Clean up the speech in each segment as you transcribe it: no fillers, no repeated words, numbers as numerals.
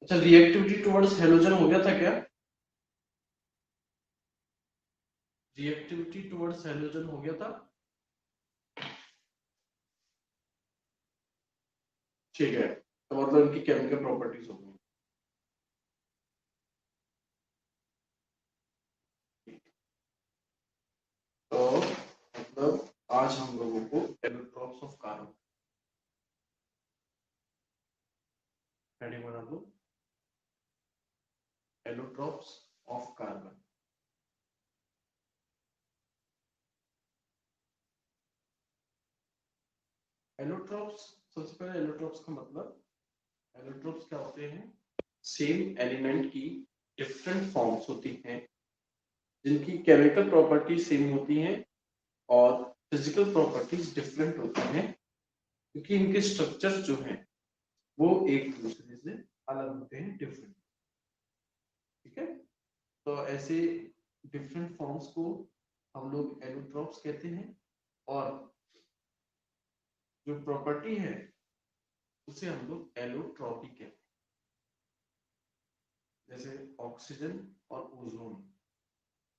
अच्छा, reactivity towards halogen हो गया था क्या? रिएक्टिविटी टुवर्ड्स हेलोजन हो गया था। ठीक है, तो मतलब इनकी केमिकल प्रॉपर्टीज होगी। तो मतलब आज हम लोगों को एलोट्रॉप्स ऑफ कार्बन हेडिंग बना दो, एलोट्रॉप्स ऑफ कार्बन। एलोट्रॉप्स, सबसे पहले एलोट्रॉप्स का मतलब, एलोट्रॉप्स क्या होते हैं? सेम एलिमेंट की डिफरेंट फॉर्म्स होती हैं जिनकी केमिकल प्रॉपर्टीज सेम होती हैं और फिजिकल प्रॉपर्टीज डिफरेंट होती हैं, क्योंकि इनके स्ट्रक्चर जो हैं वो एक दूसरे से अलग होते हैं, डिफरेंट। ठीक है, तो ऐसे डिफरेंट फॉर्म्स को हम लोग एलोट्रॉप्स कहते हैं, और जो प्रॉपर्टी है उसे हम लोग एलोट्रॉपी कहते हैं। जैसे ऑक्सीजन और ओजोन,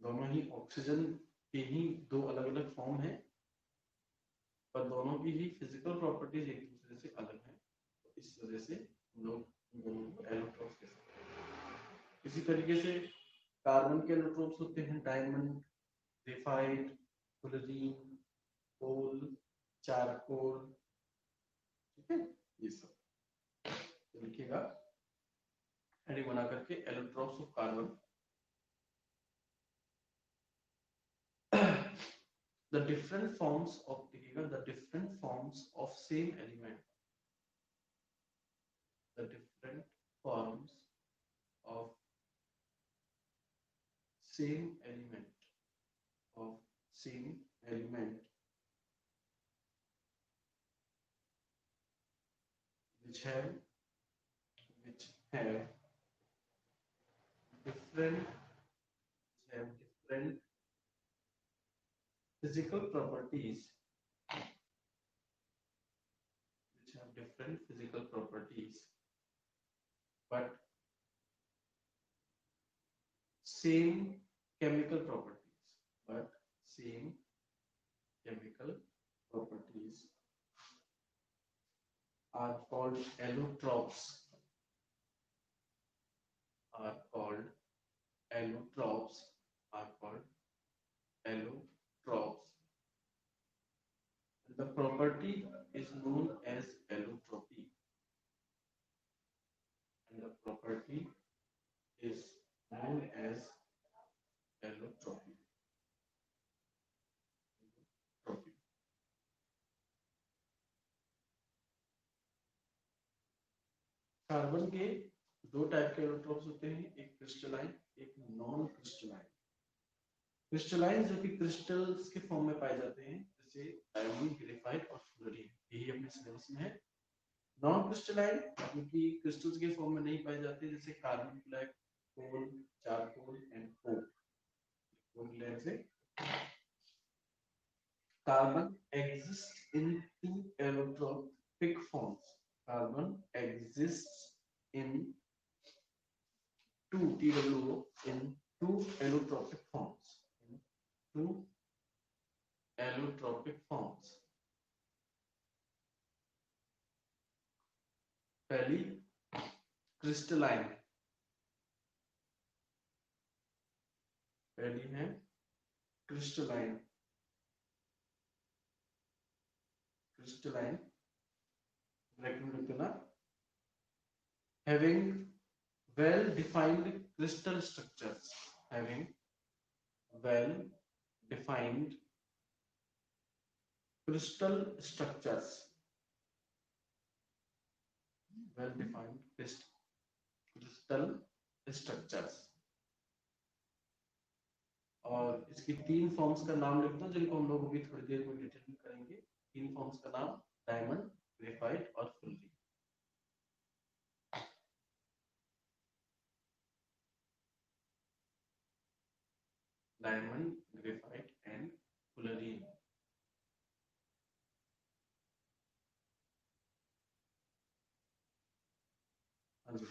दोनों ही ऑक्सीजन के ही दो अलग अलग फॉर्म है, पर दोनों की ही फिजिकल प्रॉपर्टीज एक दूसरे से अलग है, तो इस वजह से हम लोग दोनों को एलोट्रॉप्स कहते हैं। इसी तरीके से कार्बन के एलोट्रॉप्स होते हैं डायमंड, ग्रेफाइट, फ्लोरीन, कोल, चारकोल। ठीक है, ये सब तो लिखिएगा हेडिंग बना करके, allotropes of carbon. the different forms of, देखिएगा, the different forms of same element, the different forms of same element, of same element which have different, which have different physical properties, which have different physical properties, but same chemical properties, but same chemical properties are called allotropes, are called allotropes, are called allotropes. The property is known as allotropy, and the property is known as allotropy. Carbon के दो type के allotropes होते हैं, एक crystalline, एक non crystalline. Crystalline जो कि crystals के फॉर्म में पाए जाते हैं, जैसे डायमंड, ग्रेफाइट और फ्लोरीन, यही अपने सिलेबस में है। नॉन क्रिस्टलाइन जो कि क्रिस्टल्स के फॉर्म में नहीं पाए जाते, जैसे carbon black, coal, charcoal and coke. से carbon exists in two allotropic forms. Carbon exists in two TWO in two allotropic forms. In two allotropic forms. पहली क्रिस्टलाइन, पहली है क्रिस्टलाइन, क्रिस्टलाइन ब्रैकेट में लिख देना, having well defined crystal structures, having well defined crystal structures, well defined crystal structures। और इसकी तीन forms का नाम लिखता हूँ, जिनको हम लोग अभी थोड़ी देर में डिटेल में करेंगे। तीन फॉर्म्स का नाम, डायमंड, ग्रेफाइट और fluorine. Diamond, graphite and fluorine. हाँ जी,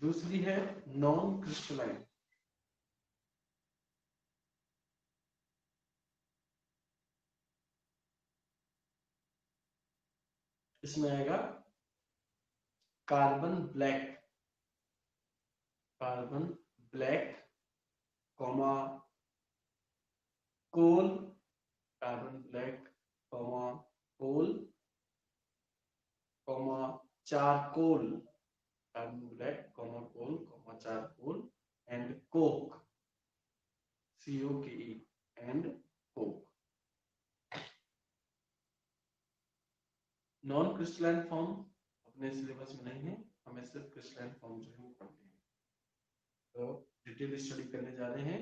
दूसरी है नॉन क्रिस्टलाइन। इसमें आएगा carbon black, carbon black comma coal, carbon black comma coal comma charcoal, carbon black comma coal comma charcoal and coke, COKE and coke. Non crystalline form अपने syllabus में नहीं है, हमें सिर्फ क्रिस्टलाइन फॉर्म जो है वो पढ़नी है। तो डिटेल स्टडी करने जा रहे हैं।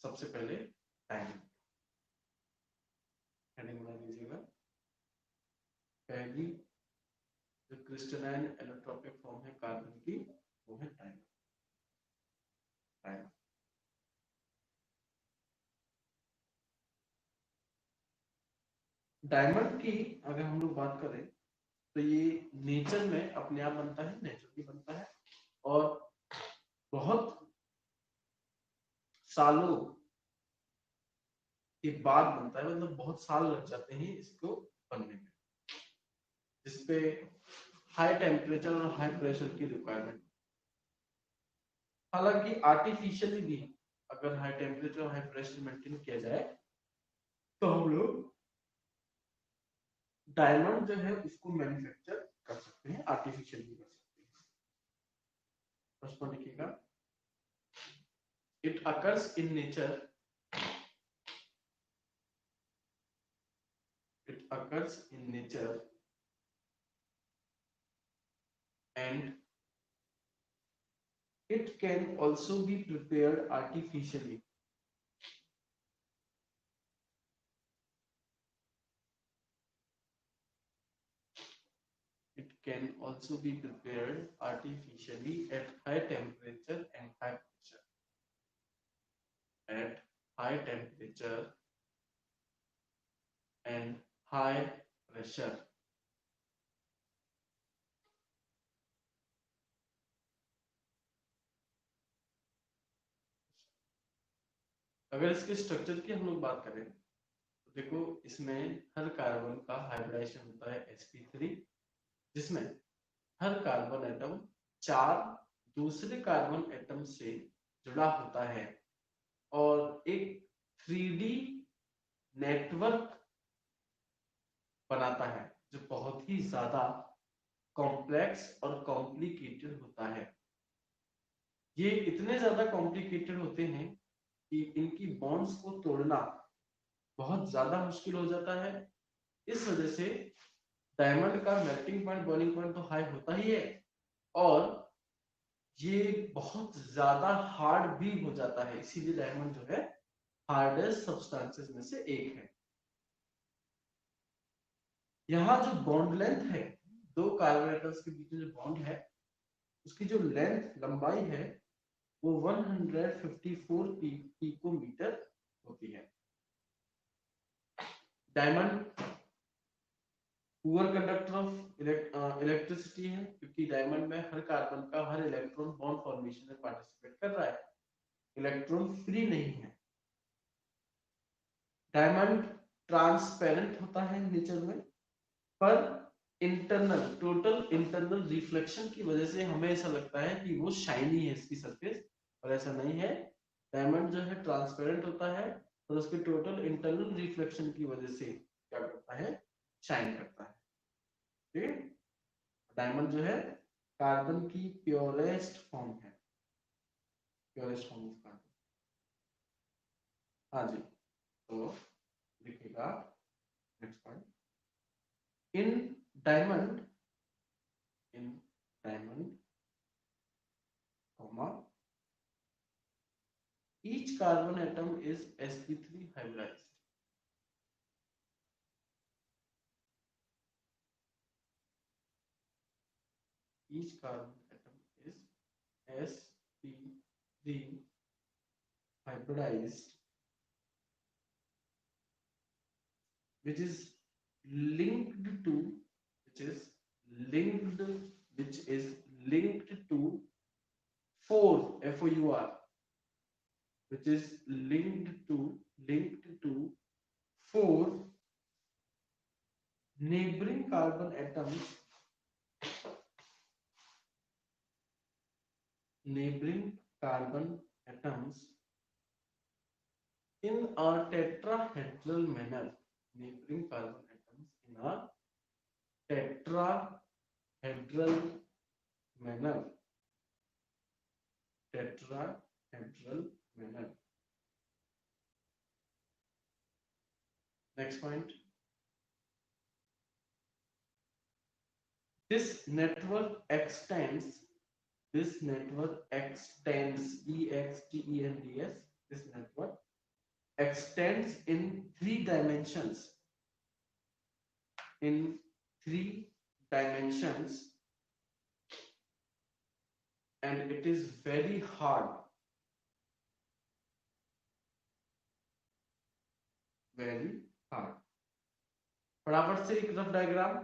सबसे पहले टाइम हेडिंग बना दीजिएगा। पहली जो क्रिस्टलाइन एलोट्रोपिक फॉर्म है कार्बन की वो है टाइम। टाइम डायमंड की अगर हम लोग बात करें तो ये नेचर में अपने आप बनता है, नेचुरली बनता है और बहुत सालों के बाद बनता है, मतलब बहुत साल लग जाते हैं इसको बनने में, जिसपे हाई टेम्परेचर और हाई प्रेशर की रिक्वायरमेंट। हालांकि आर्टिफिशियली भी अगर हाई टेम्परेचर और हाई प्रेशर मेंटेन किया जाए तो हम लोग डायमंड जो है उसको मैन्युफैक्चर कर सकते हैं, आर्टिफिशियल भी कर सकते हैं। प्रश्न लिखिएगा, it occurs in nature, it occurs in nature and it can also be prepared artificially. It can also be prepared artificially at high temperature and high pressure. At high temperature and high pressure. अगर इसके structure की हम लोग बात करें तो देखो इसमें हर कार्बन का हाइब्रिडाइजेशन होता है sp3, जिसमें हर कार्बन एटम 4 दूसरे कार्बन एटम से जुड़ा होता है और एक 3D नेटवर्क बनाता है जो बहुत ही ज्यादा कॉम्प्लेक्स और कॉम्प्लिकेटेड होता है। ये इतने ज्यादा कॉम्प्लिकेटेड होते हैं कि इनकी बॉन्ड्स को तोड़ना बहुत ज्यादा मुश्किल हो जाता है। इस वजह से डायमंड का मेल्टिंग पॉइंट, बॉइलिंग पॉइंट तो हाई होता ही है और ये बहुत ज्यादा हार्ड भी हो जाता है, इसीलिए डायमंड जो है हार्डेस्ट सब्सटेंसेस में से एक है। यहाँ जो बॉन्ड लेंथ है, दो कार्बन एटम्स के बीच में जो बॉन्ड है उसकी जो लेंथ, लंबाई है वो 154 पिकोमीटर होती है। Diamond poor conductor of electricity है क्योंकि डायमंड में हर कार्बन का हर इलेक्ट्रॉन बॉन्ड फॉर्मेशन में पार्टिसिपेट कर रहा है, इलेक्ट्रॉन फ्री नहीं है। डायमंड ट्रांसपेरेंट होता है नेचर में, पर इंटरनल, टोटल इंटरनल रिफ्लेक्शन की वजह से हमें ऐसा लगता है कि वो शाइनी है इसकी सरफेस, और ऐसा नहीं है। डायमंड जो है ट्रांसपेरेंट होता है और उसके टोटल इंटरनल रिफ्लेक्शन की वजह से क्या करता है, शाइन करता है। ठीक है, डायमंड जो है कार्बन की प्योरेस्ट फॉर्म है, प्योरेस्ट फॉर्म ऑफ कार्बन। हाँ जी, तो लिखिएगा next point, in diamond, in diamond, comma, each carbon atom is sp3 hybridized. Each carbon atom is sp3 hybridized, which is linked to, which is linked, which is linked to four, FOUR, which is linked to four neighboring carbon atoms in a tetrahedral manner. Neighboring carbon atoms in a tetrahedral manner. Next point. This network extends, EXTENDS, this network extends in three dimensions. And it is very hard. फटाफट से एक rough diagram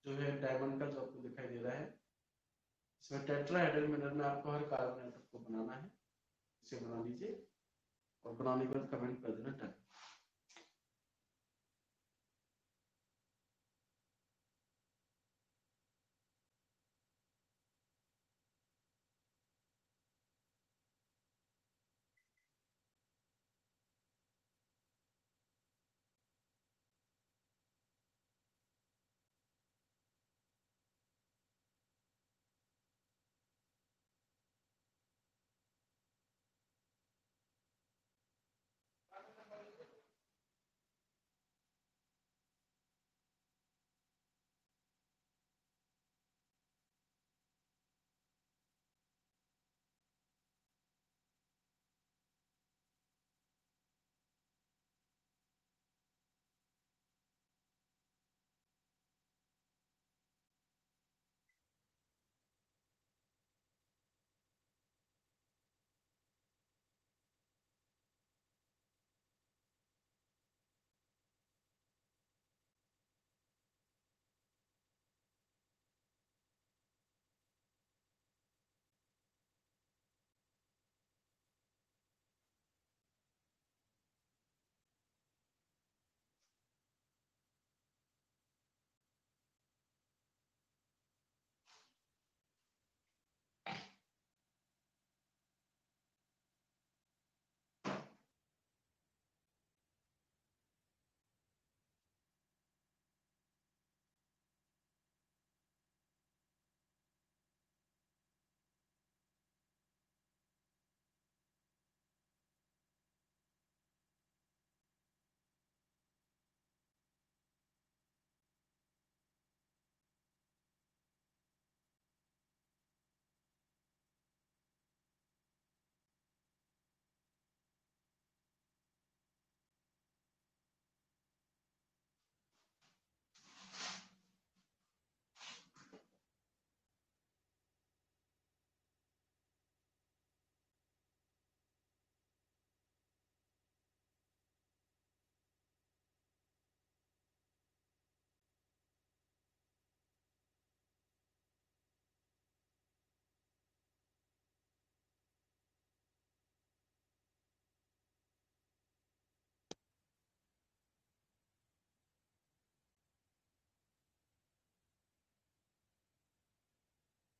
जो है diamond का जो आपको दिखाई दे रहा है, इसमें टेट्राहेड्रल मैनर में आपको हर कार्बन एटम को बनाना है. इसे बना लीजिए और बनाने के बाद कमेंट कर देना डन.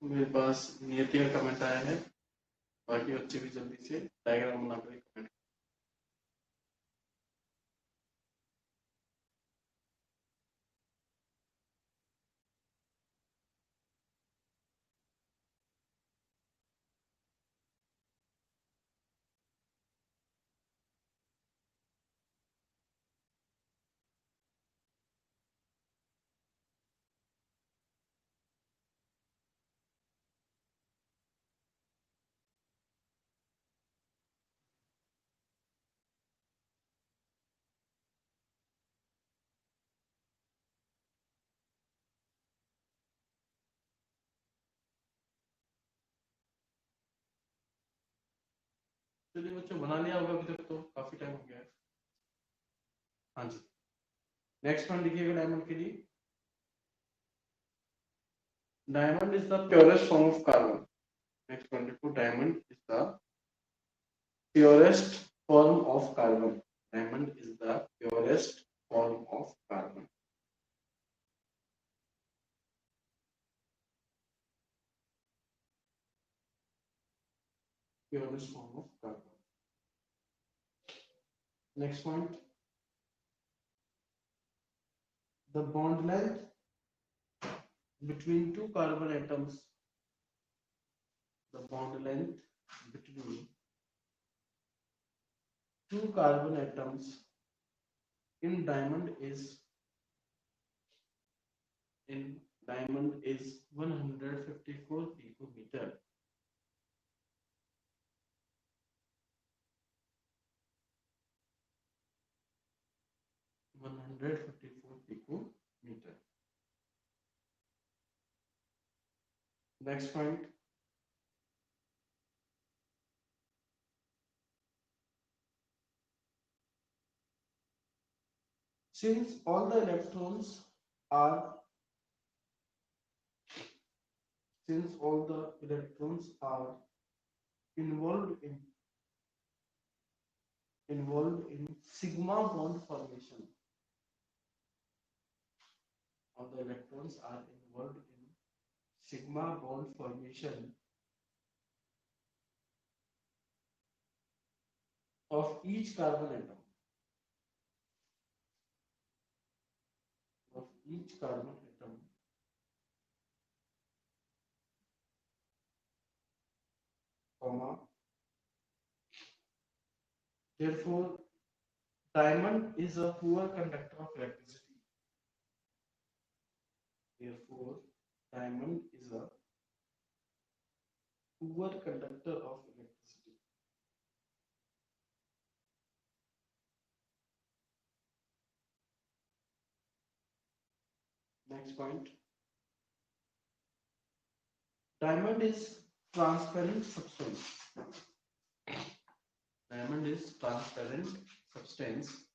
मेरे पास नियति का कमेंट आया है, बाकी बच्चे भी जल्दी से डायग्राम बनाकर कमेंट. चलिए बच्चों, बना लिया होगा अभी तक तो काफी टाइम हो गया है. हाँ जी, नेक्स्ट पॉइंट लिखिएगा डायमंड के लिए. Diamond is the purest form of carbon. Next 22, diamond is the purest form of carbon. Diamond is the purest form of carbon. Purest form of carbon. Next point, the bond length between two carbon atoms. The bond length between two carbon atoms in diamond is 154 picometer. 154 picometer. Next point, since all the electrons are involved in sigma bond formation. All the electrons are involved in sigma bond formation of each carbon atom. Of each carbon atom. Comma. Therefore, diamond is a poor conductor of electricity. Therefore, diamond is a poor conductor of electricity. Next point. Diamond is transparent substance. Diamond is transparent substance,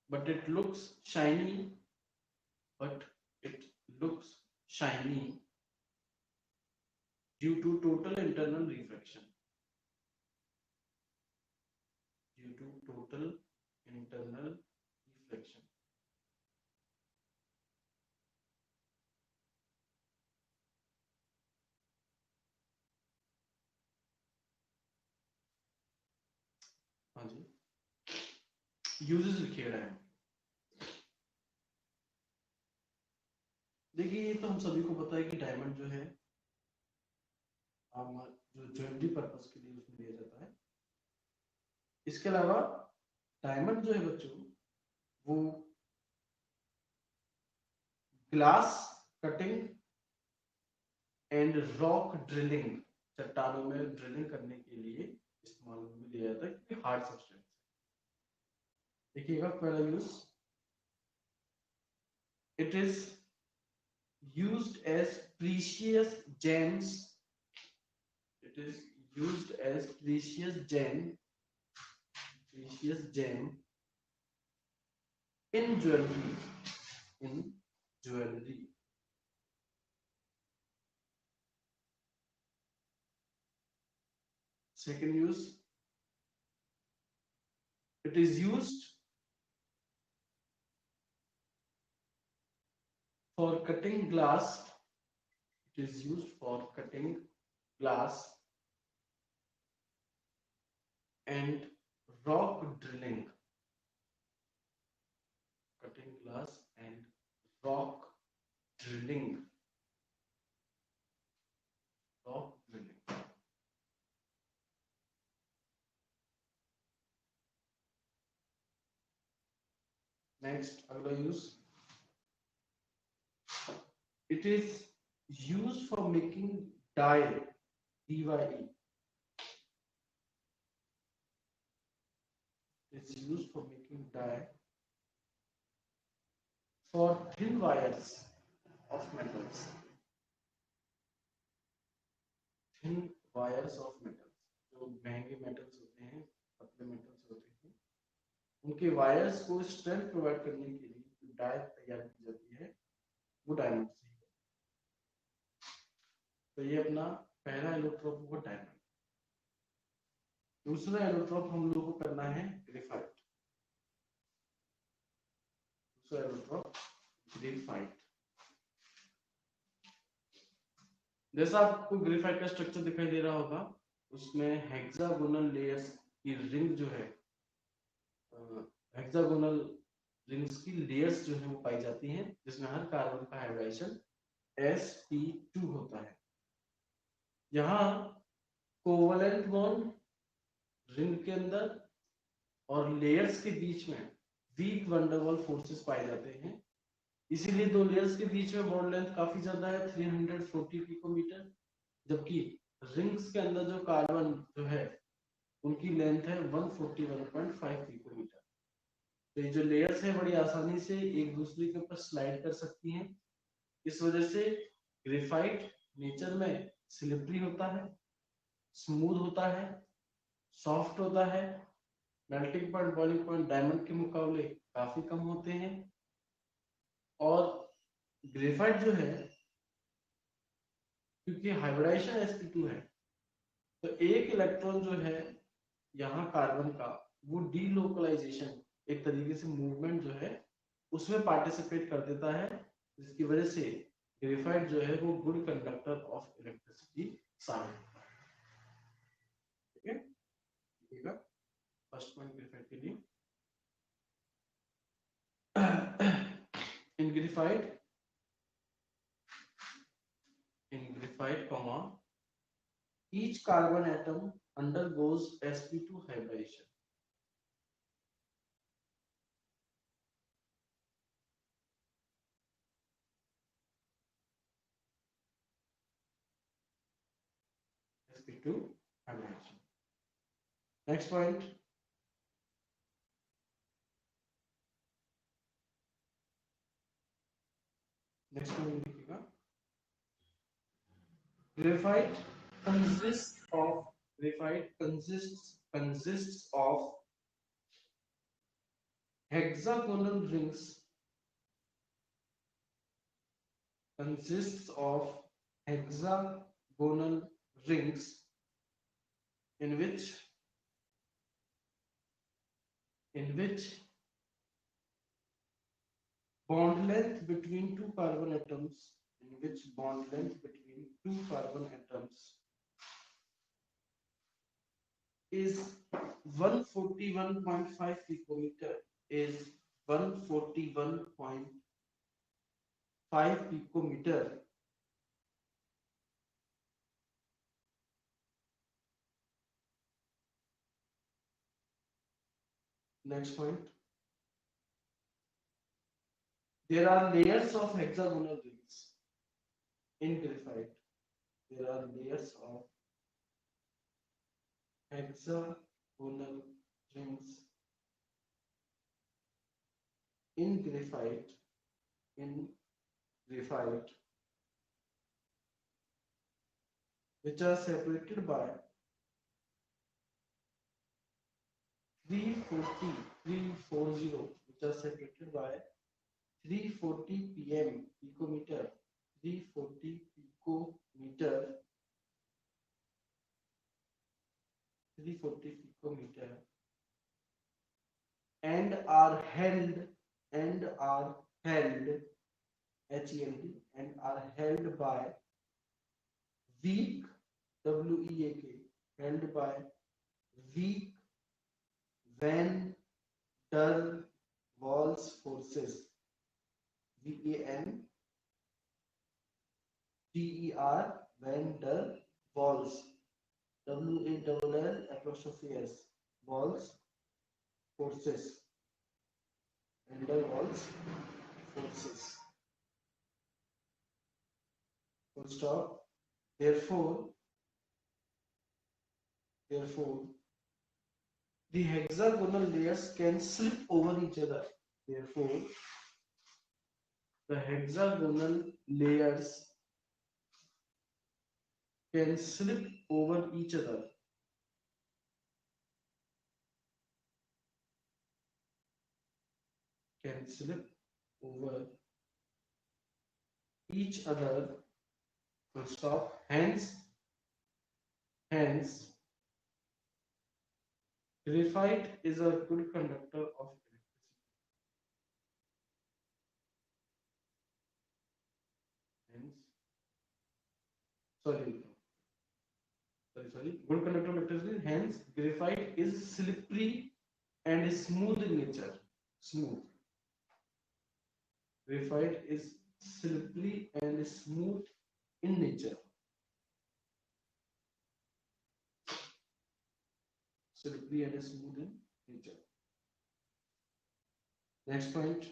but it looks shiny. Due to total internal refraction. Due to total internal refraction. हाँ जी, uses लिखे रहे हैं। देखिए, ये तो हम सभी को पता है कि डायमंड जो है जो ज्वेलरी पर्पस के लिए उसमें दिया जाता है। इसके अलावा डायमंड जो है बच्चों, वो glass cutting and rock drilling, चट्टानों में ड्रिलिंग करने के लिए इस्तेमाल में लिया जाता है, क्योंकि हार्ड सब्सटेंस। देखिएगा पहला use, it is used as precious gems. It is used as precious gem in jewelry. Second use, it is used for cutting glass. It is used for cutting glass and rock drilling. Cutting glass and rock drilling. Rock drilling. Next, अगला use, it is used for making dye, DYE. It's used for making dye for thin wires of metals. Thin wires of metals, जो महंगे metals होते हैं, पतले metals होते हैं, उनके wires को strength provide करने के लिए जो dye तैयार की जाती है, वो diamond से। तो ये अपना पहला एलोट्रोप हुआ डायमंड। दूसरा एलोट्रोप हम लोग को करना है ग्रेफाइट। दूसरा एलोट्रोप ग्रेफाइट। जैसा आपको ग्रेफाइट का स्ट्रक्चर दिखाई दे रहा होगा, उसमें हेक्सागोनल लेयर्स की रिंग जो है, हेक्सागोनल रिंग्स की लेयर्स जो है वो पाई जाती हैं, जिसमें हर कार्बन का हाइब्रिडाइजेशन sp2 होता है। यहाँ कोवलेंट बॉन्ड रिंग के अंदर और लेयर्स के बीच में वीक वंडरवॉल फोर्सेस पाए जाते हैं, इसीलिए दो लेयर्स के बीच में बॉन्ड लेंथ काफी ज्यादा है, 340 पिकोमीटर, जबकि रिंग्स के अंदर जो कार्बन जो है उनकी लेंथ है 141.5 पिकोमीटर। तो ये जो लेयर्स है बड़ी आसानी से एक दूसरे के ऊपर स्लाइड कर सकती हैं। इस वजह से ग्रेफाइट नेचर में स्लिपरी होता है, स्मूथ होता है, सॉफ्ट होता है, melting point boiling point diamond के मुकाबले काफी कम होते हैं। और ग्रेफाइट जो है, क्योंकि हाइब्रिडाइजेशन sp2 है, तो एक इलेक्ट्रॉन जो है यहाँ कार्बन का, वो डीलोकलाइजेशन, एक तरीके से मूवमेंट जो है उसमें पार्टिसिपेट कर देता है, जिसकी वजह से ग्रेफाइट जो है वो गुड कंडक्टर ऑफ इलेक्ट्रिसिटी साबित होता है। ठीक है, ठीक है, फर्स्ट पॉइंट ग्रेफाइट के लिए। in graphite comma, each carbon atom undergoes sp2 hybridization. sp2 hybridization. Next point, next point लिखिएगा, graphite consists of hexagonal rings, in which bond length between two carbon atoms is 141.5 picometer, is 141.5 picometer. Next point, there are layers of hexagonal rings in graphite. There are layers of hexagonal rings in graphite, which are separated by 340, which are separated by 340 picometer, 340 picometer, and are held HELD, and are held by weak, WEAK, held by weak van der Waals forces, VANDER, van der Waals, WALL', Waals forces, van der Waals forces. Full stop. Therefore, the hexagonal layers can slip over each other. Therefore, the hexagonal layers can slip over each other. Can slip over each other full stop. Hence, graphite is a good conductor of electricity. Hence, sorry, good conductor of electricity. Hence, graphite is slippery and smooth in nature. Smooth. Graphite is slippery and smooth in nature. Slippery and smooth in nature. Next point.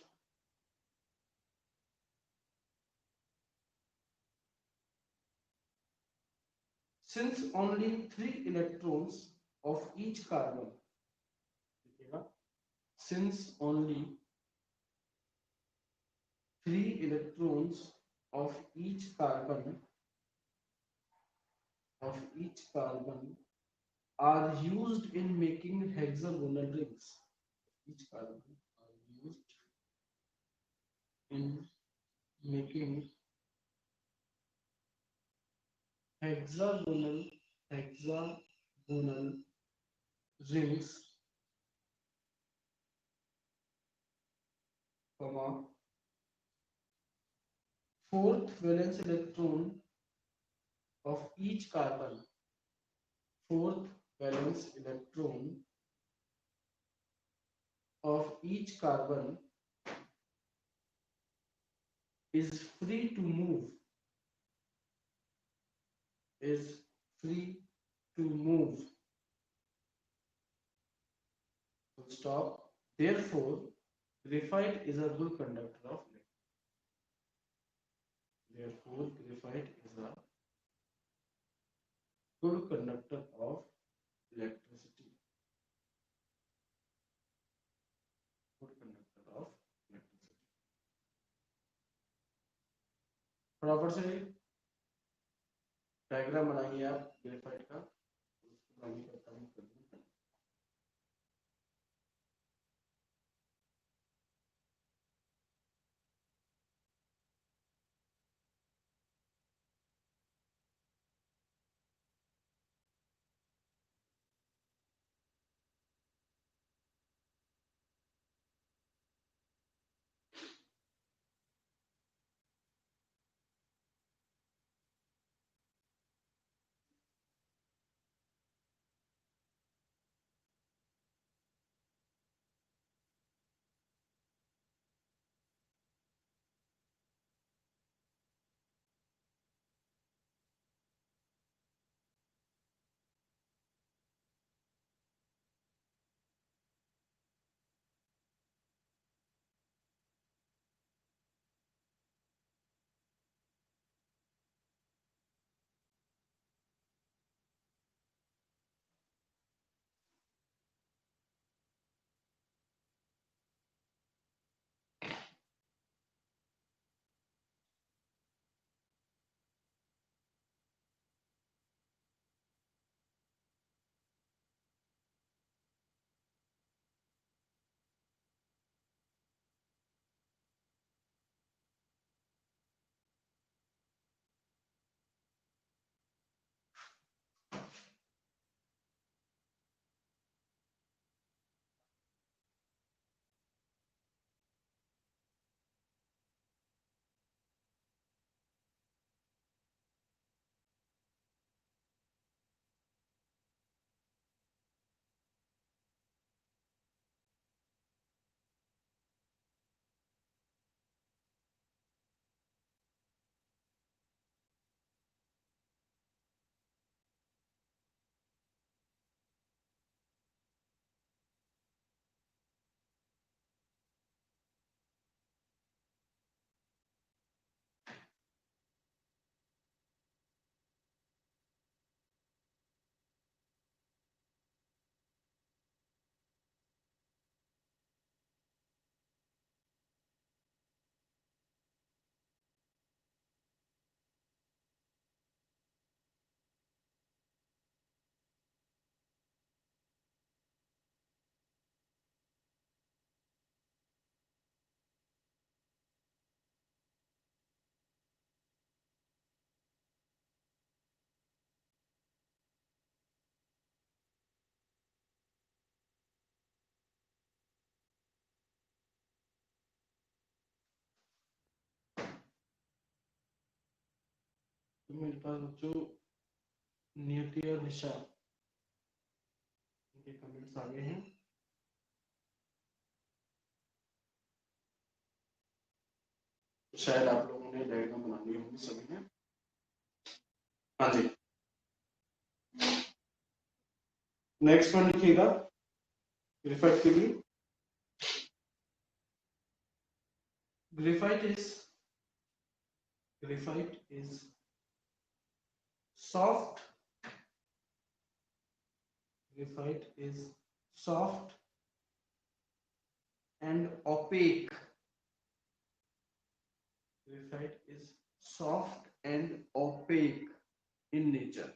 Since only 3 electrons of each carbon, since only 3 electrons of each carbon are used in making hexagonal rings. Each carbon are used in making hexagonal rings, comma, fourth valence electron of each carbon, fourth valence electron of each carbon is free to move, is free to move. Full stop. Therefore, graphite is a good conductor of electricity. Therefore, graphite is a good conductor of electricity. Good conductor of electricity. फटाफट से diagram बनाइए आप graphite का, उसको आगे करता हूँ। तो मेरे पास बच्चों नियति और निशा के कमेंट्स आ गए हैं। शायद आप लोगों ने डायग्राम बना लिए होंगे सभी ने। हाँ जी, नेक्स्ट वन लिखिएगा ग्रेफाइट के लिए। Graphite is soft. Graphite is soft and opaque. Graphite is soft and opaque in nature.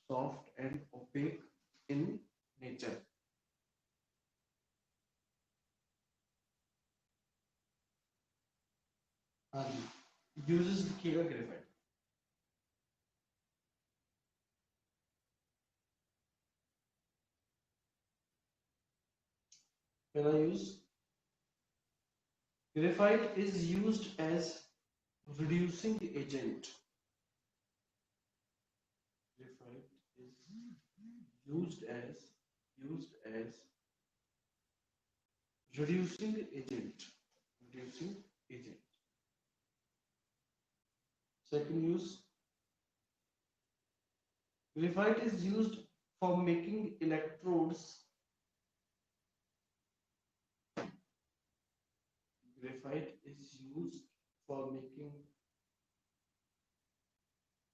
Soft and opaque in nature. Uses लिखिएगा ग्रेफाइट। पहला use, graphite is used as reducing agent. Graphite is used as reducing agent. Reducing agent. Second use, graphite is used for making electrodes. Graphite is used for making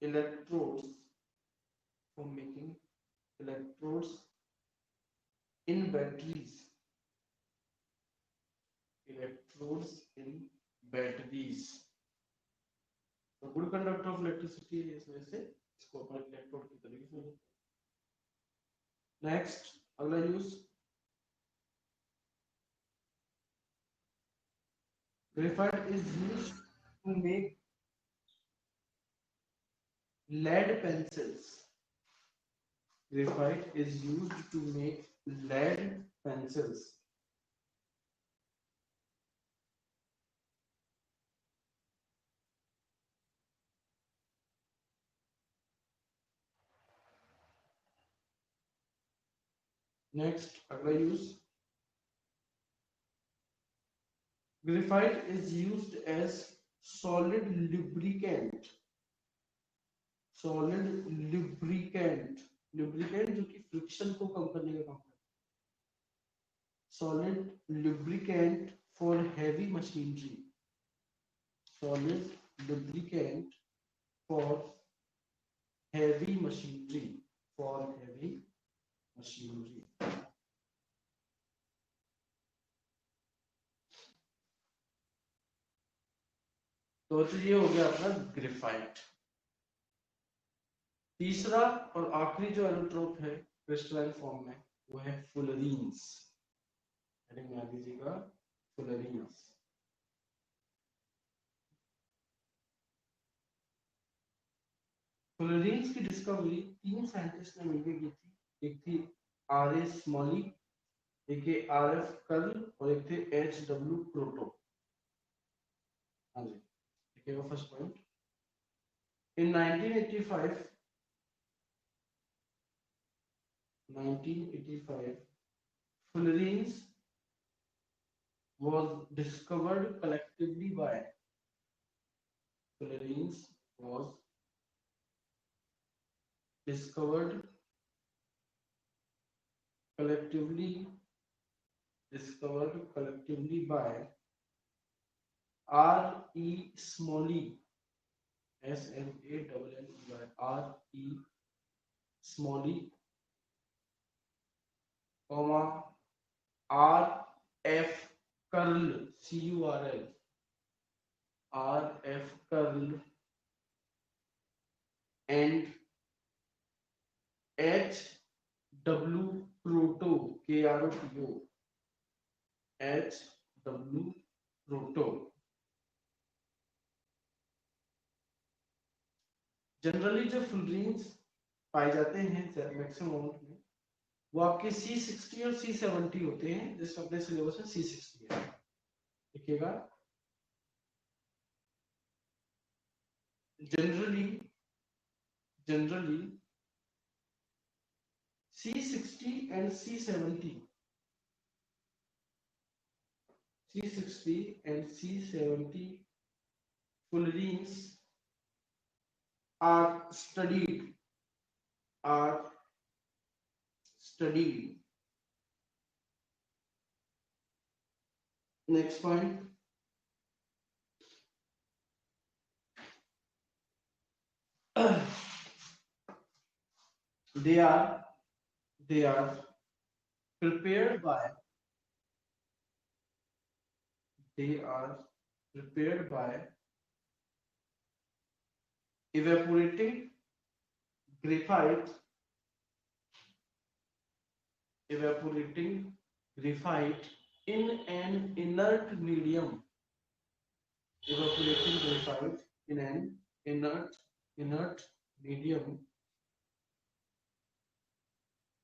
electrodes. For making electrodes in batteries. Electrodes in batteries. तो good conductor of electricity है, इस वजह से इसको अपन electrode की तरीके से। Next अगला use, graphite is used to make lead pencils. Graphite is used to make lead pencils. Next अगला use, graphite is used as solid lubricant. Solid lubricant, lubricant जो कि फ्रिक्शन को कम करने का काम करता है। Solid lubricant for heavy machinery. Solid lubricant for heavy machinery. For heavy machinery. तो ये हो गया अपना ग्रेफाइट। तीसरा और आखिरी जो एलोट्रोप है क्रिस्टलाइन फॉर्म में, वो है फुलरीन्स। हेडिंग में आ दीजिएगा फुलरीन्स। फुलरीन्स की डिस्कवरी 3 साइंटिस्ट ने मिलकर की थी। एक थी आर.ए. स्मॉली, एक है आर.एफ. कर्ल और एक थे H.W. क्रोटो। हाँ जी, देखिएगा first point. In 1985 fullerenes was discovered collectively by fullerenes was discovered collectively by R.E. Smalley, S-M-A-L-L-E-Y, R.E. Smalley, R.F. Curl, C-U-R-L, R.F. Curl and H.W. Proto, K-R-O-T-O, H.W. Proto। Generally जो फुलरीन्स पाए जाते हैं maximum amount में, वो आपके C60 और C70 होते हैं, जिसका अपने सिलेबस में C60 है। देखिएगा generally C60 and C70 and C70 fullerenes are studied next point. they are prepared by evaporating graphite in an inert medium. Evaporating graphite in an inert medium,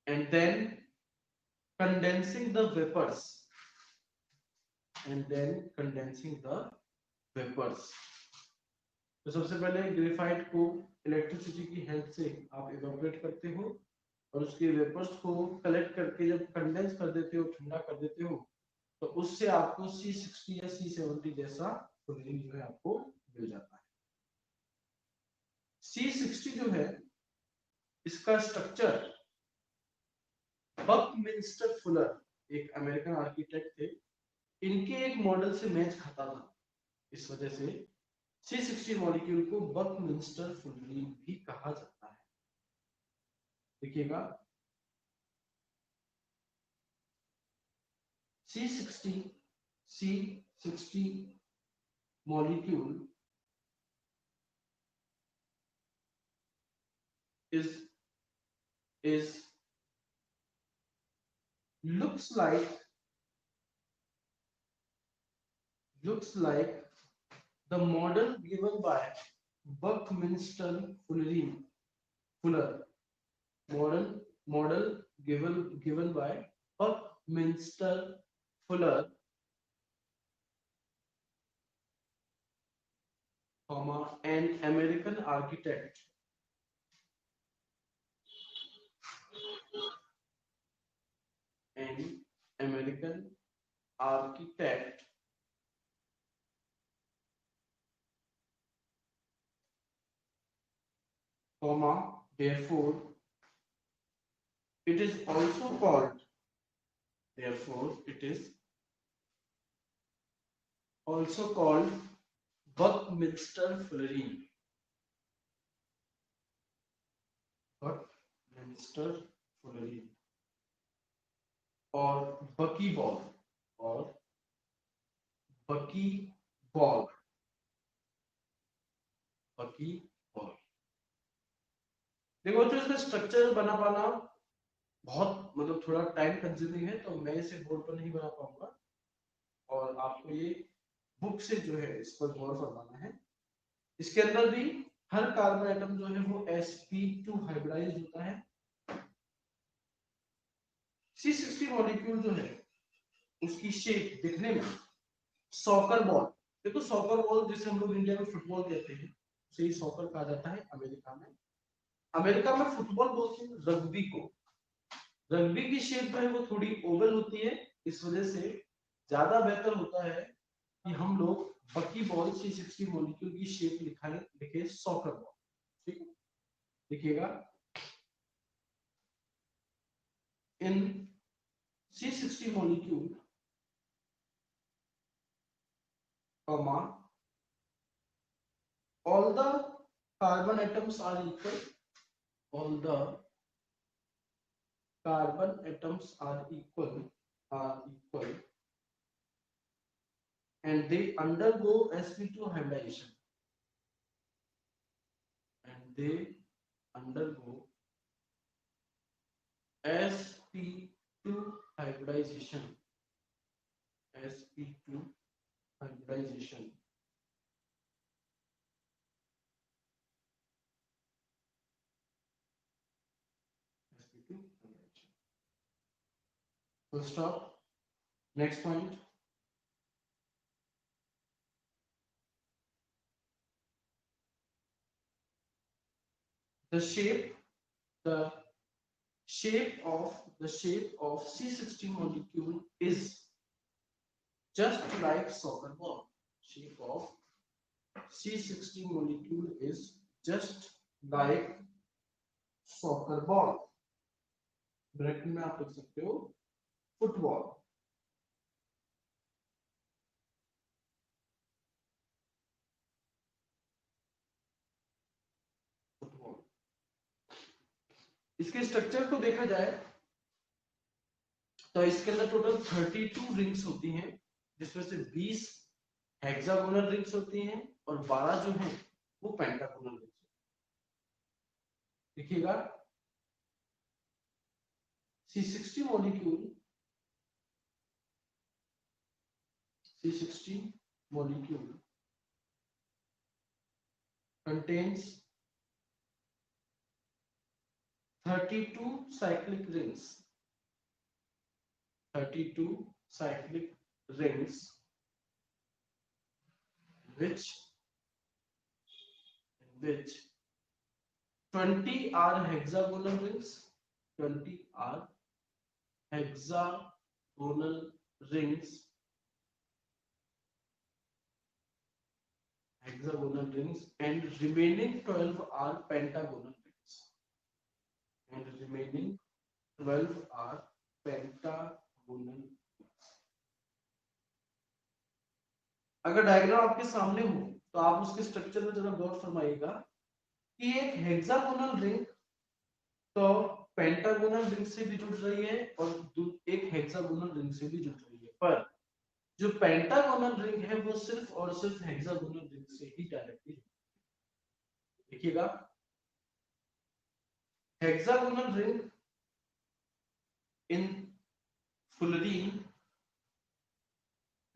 and then condensing the vapors. तो सबसे पहले graphite को electricity की help से आप evaporate करते हो और उसके वेपर्स को कलेक्ट करके जब कंडेंस कर देते हो, ठंडा कर देते हो, तो उससे आपको C60 या C70 जैसा फुलरिंग जो है आपको मिल जाता है। C60 जो है इसका स्ट्रक्चर बकमिंस्टर फुलर एक अमेरिकन आर्किटेक्ट थे, इनके एक मॉडल से मैच खाता था, इस वजह से C60 मॉलिक्यूल को बकमिंस्टर फुलरिंग भी कहा जाता है। देखिएगा C60 molecule is looks like the model given by Buckminster Fuller. Model given by Buckminster Fuller, an American architect. Therefore it is also called Buckminster Fullerene. और buckyball देखो, तो इसका स्ट्रक्चर बना पाना बहुत मतलब थोड़ा टाइम कंज्यूमिंग है, तो मैं इसे बोर्ड पर नहीं बना पाऊंगा और आपको ये बुक से जो है इस पर गौर फरमाना है। इसके अंदर भी हर कार्बन एटम जो है वो sp2 हाइब्रिडाइज होता है। C60 मॉलिक्यूल जो है उसकी शेप दिखने में सॉकर बॉल, देखो सॉकर बॉल जिसे हम लोग इंडिया में फुटबॉल कहते हैं उसे ही सॉकर कहा जाता है। अमेरिका में फुटबॉल बोलते हैं रग्बी को। रग्बी की शेप जो है वो थोड़ी ओवल होती है, इस वजह से ज्यादा बेहतर होता है कि हम लोग बकी बॉल C60 मॉलिक्यूल की शेप लिखे सॉकर बॉल। ठीक है, देखिएगा इन C60 molecule, all the carbon atoms are equal. And they undergo sp2 hybridization. sp2 hybridization. Full stop. Next point. the shape the shape of C16 molecule is just like soccer ball. Shape of C16 molecule is just like soccer ball. Bracket में आप लिख सकते हो football. इसके structure को देखा जाए तो इसके अंदर टोटल 32 रिंग्स होती हैं, जिसमें से 20 हेक्सागोनल रिंग्स होती हैं और 12 जो हैं वो पेंटागोनल रिंग्स. देखिएगा C16 molecule contains 32 cyclic rings. 32 cyclic rings which 20 are hexagonal rings. 20 are hexagonal rings. And remaining 12 are pentagonal rings. अगर डायग्राम आपके सामने हो तो आप उसके स्ट्रक्चर में जरा गौर फरमाइएगा कि एक हेक्सागोनल रिंग तो पेंटागोनल रिंग से भी जुड़ रही है और एक हेक्सागोनल रिंग से भी जुड़ रही है, पर जो पेंटागोनल रिंग है वो सिर्फ और सिर्फ हेक्सागोनल रिंग से ही डायरेक्टली. देखिएगा hexagonal ring in fullerene,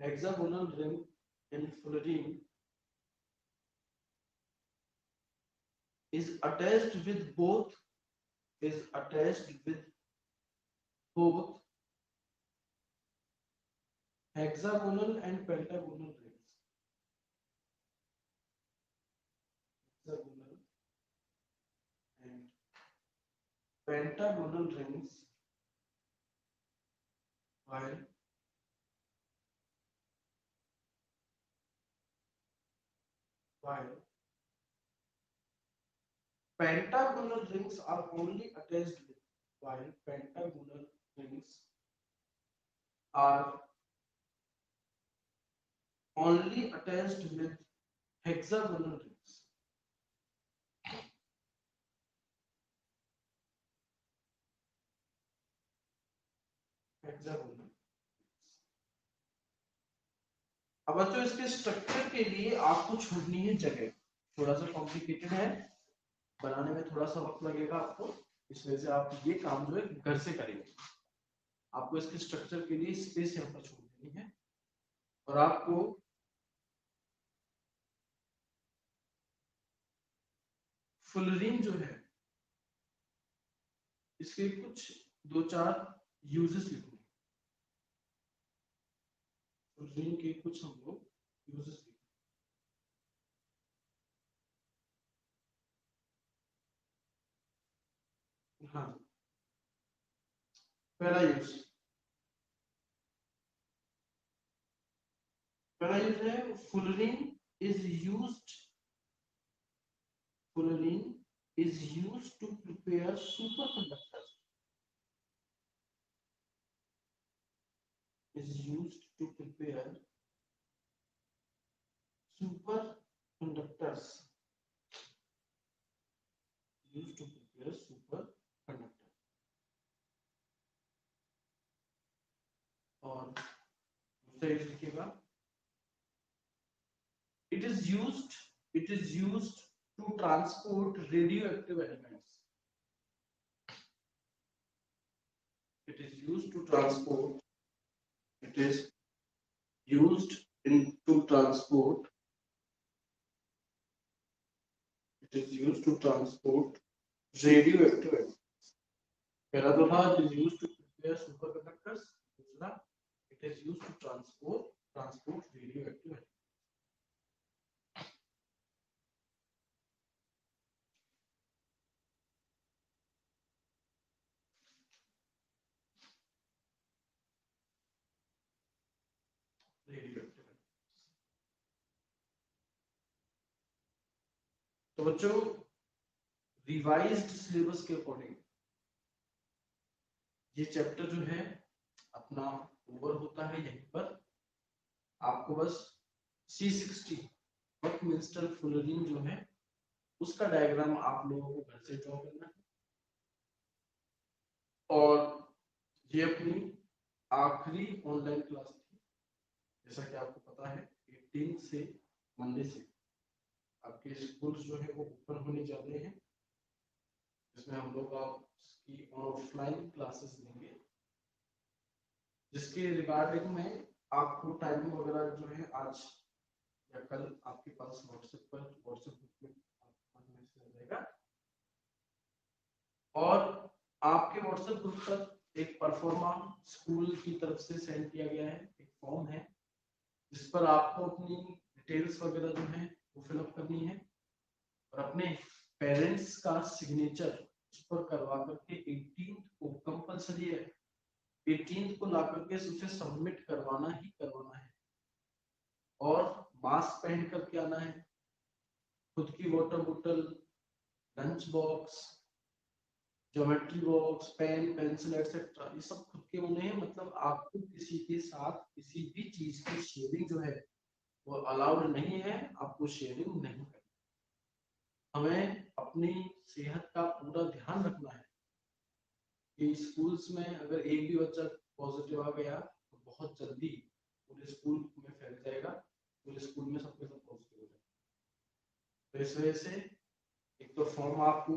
hexagonal ring in fullerene is attached with both hexagonal and pentagonal rings. Hexagonal and pentagonal rings while pentagonal rings are only attached with hexagonal rings. Hexagonal. अब बच्चों इसके structure के लिए आपको छोड़नी है जगह. थोड़ा सा कॉम्प्लिकेटेड है, बनाने में थोड़ा सा वक्त लगेगा आपको, इसलिए से आप ये काम जो है घर से करेंगे. आपको इसके स्ट्रक्चर के लिए स्पेस यहाँ पर छोड़ देनी है और आपको फुलरिन जो है इसके कुछ 2-4 यूजेस लिखूंगे. फुलरिन के कुछ हम लोग यूजेस लिखेंगे. हाँ, पहला यूज है fullerene is used to prepare superconductors. और दूसरा यूज लिखिएगा it is used to transport radioactive elements. It is used to transport radioactive elements. पहला तो था it is used to prepare superconductors. दूसरा it is used to transport radioactive elements. Radioactive. तो बच्चों revised syllabus के according ये chapter जो है अपना ओवर होता है। यहीं पर आपको बस C60 बकमिंस्टर फुलरिंग जो है उसका डायग्राम आप लोगों को घर से ड्रॉ करना है। और ये अपनी आखिरी ऑनलाइन क्लास थी, जैसा कि आपको पता है 18 से मंडे से आपके स्कूल जो है वो ओपन होने जा रहे हैं, जिसमें हम लोग आपकी ऑफलाइन क्लासेस लेंगे, जिसके रिगार्डिंग में आपको टाइमिंग वगैरह जो है आज या कल आपके पास व्हाट्सएप ग्रुप में मैसेज रहेगा। और आपके व्हाट्सएप ग्रुप पर एक परफॉर्मा स्कूल की तरफ से सेंड किया गया है, एक फॉर्म है जिस पर आपको अपनी डिटेल्स वगैरह जो है वो फिलअप करनी है और अपने पेरेंट्स का सिग्नेचर उस पर करवा करके 18 को कंपलसरी है, 18 को ला करके उसे सबमिट करवाना ही करवाना है। और मास्क पहन करके आना है, खुद की वाटर बोतल, lunch box, geometry box, pen, pencil etcetera ये सब खुद के होने हैं। मतलब आपको किसी के साथ किसी भी चीज की शेयरिंग जो है वो अलाउड नहीं है, आपको शेयरिंग नहीं करनी। हमें अपनी सेहत का पूरा ध्यान रखना है कि स्कूल्स में अगर एक भी बच्चा पॉजिटिव आ गया तो बहुत जल्दी पूरे स्कूल में फैल जाएगा, पूरे स्कूल में सबके सब पॉजिटिव हो जाएगा। तो इस वजह से एक तो फॉर्म आपको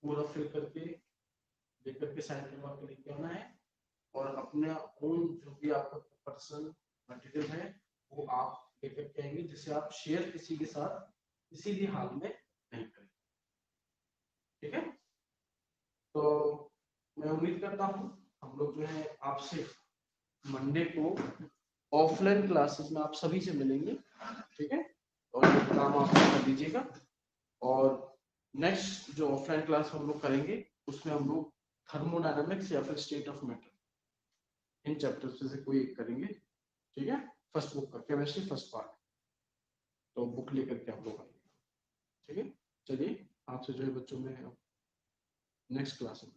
पूरा फिल करके लेकर के साइन करवा के लेके आना है और अपने ओन जो भी आपका पर्सनल मटेरियल है वो आप लेकर के आएंगे, जिसे आप शेयर किसी के साथ किसी भी हाल में नहीं करें। ठीक है, तो मैं उम्मीद करता हूँ हम लोग जो है आपसे मंडे को ऑफलाइन क्लासेस में आप सभी से मिलेंगे। ठीक है, और ये काम आप कर दीजिएगा। और नेक्स्ट जो ऑफलाइन क्लास हम लोग करेंगे उसमें हम लोग थर्मोडायनामिक्स या फिर state of matter in chapters से कोई एक करेंगे। ठीक है, फर्स्ट बुक का केमिस्ट्री फर्स्ट पार्ट, तो बुक लेकर के हम लोग आएंगे। ठीक है, चलिए आपसे जो है बच्चों में नेक्स्ट क्लास में